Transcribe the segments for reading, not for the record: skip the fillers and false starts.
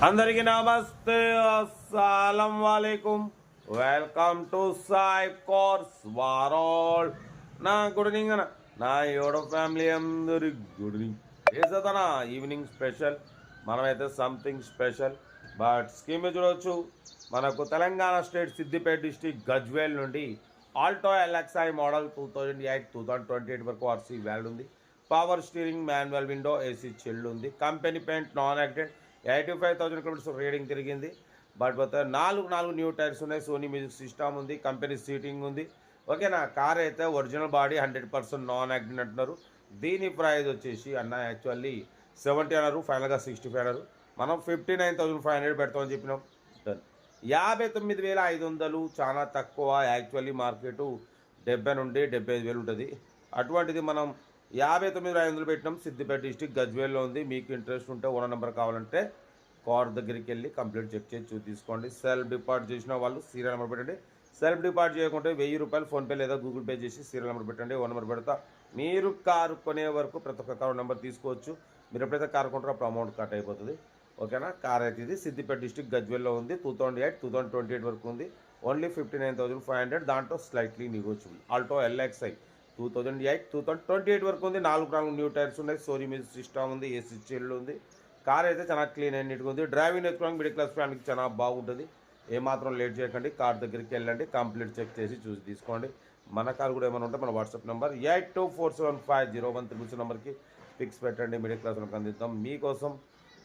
అందరికీ నమస్తే, అస్సలం వాలేకుమ్. వెల్కమ్ టు సాయి కోర్స్ వారోల్. నా గుడ్ ఈవినింగ్ అన్న, నా యోడో ఫ్యామిలీ అందరి గుడ్ ఈవినింగ్. చేసేదనా ఈవినింగ్ స్పెషల్, మనమైతే సంథింగ్ స్పెషల్ బట్ స్కీమ్ చూడవచ్చు. మనకు తెలంగాణ స్టేట్ సిద్దిపేట డిస్టిక్ గజ్వేల్ నుండి ఆల్టో ఎల్ఎక్స్ఐ మోడల్ 2008-2028 వరకు ఆర్సీ వ్యాల్డ్ ఉంది. Power steering, manual window, AC chilled ఉంది. కంపెనీ పెయింట్, నాన్ యాక్టెడ్. 85,000 కిలోమీటర్స్ రీడింగ్ తిరిగింది. బట్ నాలుగు న్యూ టైర్స్ ఉన్నాయి. సోనీ మ్యూజిక్ సిస్టమ్ ఉంది. కంపెనీ సీటింగ్ ఉంది. ఓకేనా. కార్ అయితే ఒరిజినల్ బాడీ 100% నాన్ యాక్సిడెంట్ అంటున్నారు. దీని ప్రైస్ వచ్చేసి అన్న యాక్చువల్లీ 70 అన్నారు, ఫైనల్గా 65 అన్నారు. మనం 59,500 పెడతామని చెప్పినాం. 59,500 చాలా తక్కువ. యాక్చువల్లీ మార్కెట్ 70 నుండి 75,000 ఉంటుంది. అటువంటిది మనం 59,500 పెట్టినాం. సిద్దిపేట డిస్టిక్ గజ్వేల్లో ఉంది. మీకు ఇంట్రెస్ట్ ఉంటే ఓనర్ నెంబర్ కావాలంటే కార్ దగ్గరికి వెళ్ళి కంప్లీట్ చెక్ చేసి తీసుకోండి. సెల్ఫ్ డిపార్ట్ చేసిన వాళ్ళు సీరియల్ నెంబర్ పెట్టండి. సెల్ఫ్ డిపార్ట్ చేయకుంటే 1000 రూపాయలు ఫోన్పే లేదా గూగుల్ పే చేసి సీరియల్ నెంబర్ పెట్టండి. ఓనర్ నెంబర్ పెడతా. మీరు కారు కొనే వరకు ప్రతి ఒక్క కారు నెంబర్ తీసుకోవచ్చు. మీరు ఎప్పుడైతే కారు కొంటారో అప్పుడు అమౌంట్ కట్ అయిపోతుంది. ఓకేనా. కార్ అయితే ఇది సిద్దిపేట డిస్టిక్ గజ్వేల్లో ఉంది. 2008-2028 వరకు ఉంది. ఓన్లీ 59,500. దాంట్లో స్లైట్లీ నెగోషియబుల్. ఆల్టో ఎల్ఎక్స్ఐ 2008-2028 వరకు ఉంది. 4 న్యూ టైర్స్ ఉన్నాయి. సోనీ మ్యూజిక్ సిస్టమ్ ఉంది. ఏసీ చిల్డ్ ఉంది. కార్ అయితే చాలా క్లీన్ అండ్ నీట్గా ఉంది. డ్రైవింగ్ నేర్చుకోవడానికి మిడిల్ క్లాస్ ఫ్యామిలీకి చాలా బాగుంటుంది. ఏమాత్రం లేట్ చేయకండి. కార్ దగ్గరికి వెళ్ళండి, కంప్లీట్ చెక్ చేసి చూసి తీసుకోండి. మన కార్ కూడా ఏమైనా ఉంటే మన వాట్సాప్ నెంబర్ 82475013 నెంబర్కి పిక్స్ పెట్టండి. మిడిల్ క్లాస్ వాళ్ళకి అందిద్దాం. మీకోసం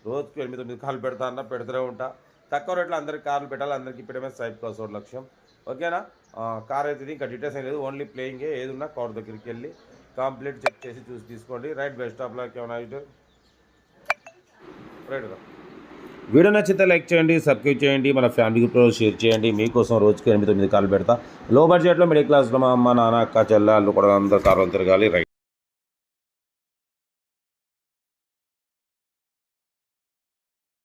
రోజుకి 8-9 కార్లు పెడతా అన్న, పెడుతూనే ఉంటా. తక్కువ రేట్లో అందరికి కార్లు పెట్టాలి. అందరికి ఇప్పటిమే సైప్ కోర్స్ లక్ష్యం. ఓకేనా. కార్ అయితే ఇంకా డీటెయిల్స్ ఏం లేదు, ఓన్లీ ప్లేయింగే. ఏదున్నా కార్ దగ్గరికి వెళ్ళి కంప్లీట్ చెక్ చేసి చూసి తీసుకోండి. రైట్. Best of luck. ఏమైనా రైట్గా వీడియో నచ్చితే లైక్ చేయండి, సబ్స్క్రైబ్ చేయండి, మన ఫ్యామిలీ గ్రూప్లో షేర్ చేయండి. మీకోసం రోజుకి 8-9 కార్లు పెడతా. లో బడ్జెట్లో మిడిల్ క్లాస్లో మా అమ్మ, నాన్న, అక్క, చెల్లెళ్ళు కూడా అందరు కార్లు తిరగాలి. రైట్.